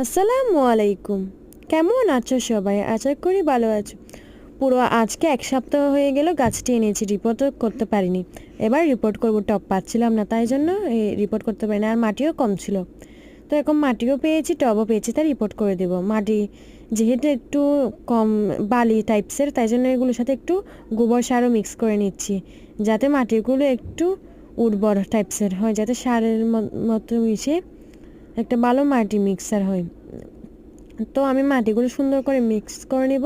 আসসালামু আলাইকুম। কেমন আছো সবাই? আশা করি ভালো আছো। পুরো আজকে ১ সপ্তাহ হয়ে গেল গাছটি এনেছি, রিপোর্টও করতে পারিনি। এবার রিপোর্ট করব, টব পাচ্ছিলাম না, তাই জন্য রিপোর্ট করতে পারিনি। আর মাটিও কম ছিল, তো এখন মাটিও পেয়েছি, টবও পেয়েছি, তাই রিপোর্ট করে দেব। মাটি যেহেতু একটু কম বালি টাইপসের, তাই জন্য এগুলোর সাথে একটু গোবর সারও মিক্স করে নিচ্ছি, যাতে মাটিগুলো একটু উর্বর টাইপসের হয়, যাতে সারের মতো মিশে একটা ভালো মাটি মিক্সার হয়। তো আমি মাটিগুলো সুন্দর করে মিক্স করে নেব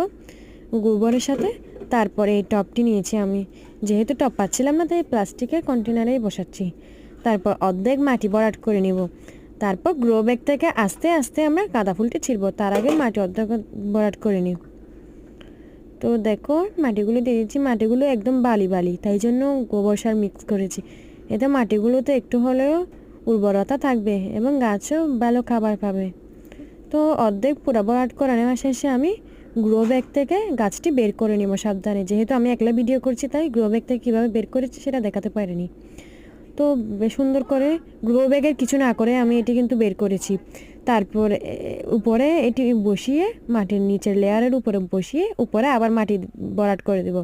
গোবরের সাথে। তারপরে এই টবটি নিয়েছি আমি, যেহেতু টব পাচ্ছিলাম না তাই প্লাস্টিকের কন্টেনারেই বসাচ্ছি। তারপর অর্ধেক মাটি ভরাট করে নেব। তারপর গ্রো ব্যাগ থেকে আস্তে আস্তে আমরা গাঁদা ফুলটি ছিড়ব, তার আগে মাটি অর্ধেক ভরাট করে নিই। তো দেখো মাটিগুলো দিয়ে দিচ্ছি, মাটিগুলো একদম বালি বালি, তাই জন্য গোবর সার মিক্স করেছি। এতে মাটিগুলোতে একটু হলেও উর্বরতা থাকবে এবং গাছও ভালো খাবার পাবে। তো অর্ধেক পুরো ভরাট করে নেওয়া শেষে আমি গ্রো ব্যাগ থেকে গাছটি বের করে নেব সাবধানে, যেহেতু আমি একলা ভিডিও করছি তাই গ্রো ব্যাগ থেকে কীভাবে বের করেছি সেটা দেখাতে পারিনি। তো বেশ সুন্দর করে গ্রো ব্যাগের কিছু না করে আমি এটি কিন্তু বের করেছি। তারপর উপরে এটি বসিয়ে মাটির নিচের লেয়ারের উপরে বসিয়ে উপরে আবার মাটি ভরাট করে দেব।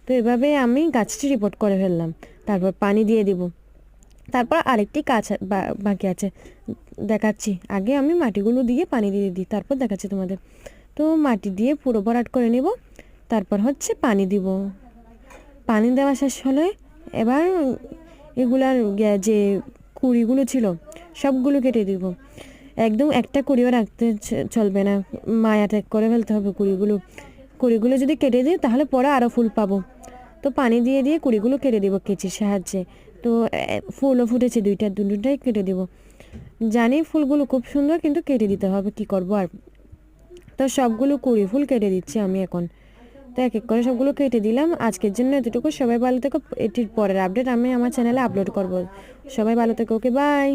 তো এভাবে আমি গাছটি রিপোর্ট করে ফেললাম। তারপর পানি দিয়ে দিব। তারপর আরেকটি কাজ বাকি আছে, দেখাচ্ছি। আগে আমি মাটিগুলো দিয়ে পানি দিয়ে দিই, তারপর দেখাচ্ছি তোমাদের। তো মাটি দিয়ে পুরো ভরাট করে নেব। তারপর হচ্ছে পানি দিব। পানি দেওয়া শেষ হলে এবার এগুলার যে কুড়িগুলো ছিল সবগুলো কেটে দিব। একদম একটা কুড়িও রাখতে চলবে না, মায়া ত্যাগ করে ফেলতে হবে কুড়িগুলো যদি কেটে দিই তাহলে পরে আরও ফুল পাবো। তো পানি দিয়ে দিয়ে কুড়িগুলো কেটে দেবো কেচির সাহায্যে। তো ফুলও ফুটেছে দুটোটাই কেটে দেবো। জানি ফুলগুলো খুব সুন্দর, কিন্তু কেটে দিতে হবে, কি করব আর। তো সবগুলো কুড়ি ফুল কেটে দিচ্ছি আমি এখন। তো এক এক করে সবগুলো কেটে দিলাম। আজকের জন্য এতটুকু। সবাই ভালো থেকো। এটির পরের আপডেট আমি আমার চ্যানেলে আপলোড করব। সবাই ভালো থেকো। ওকে, বাই।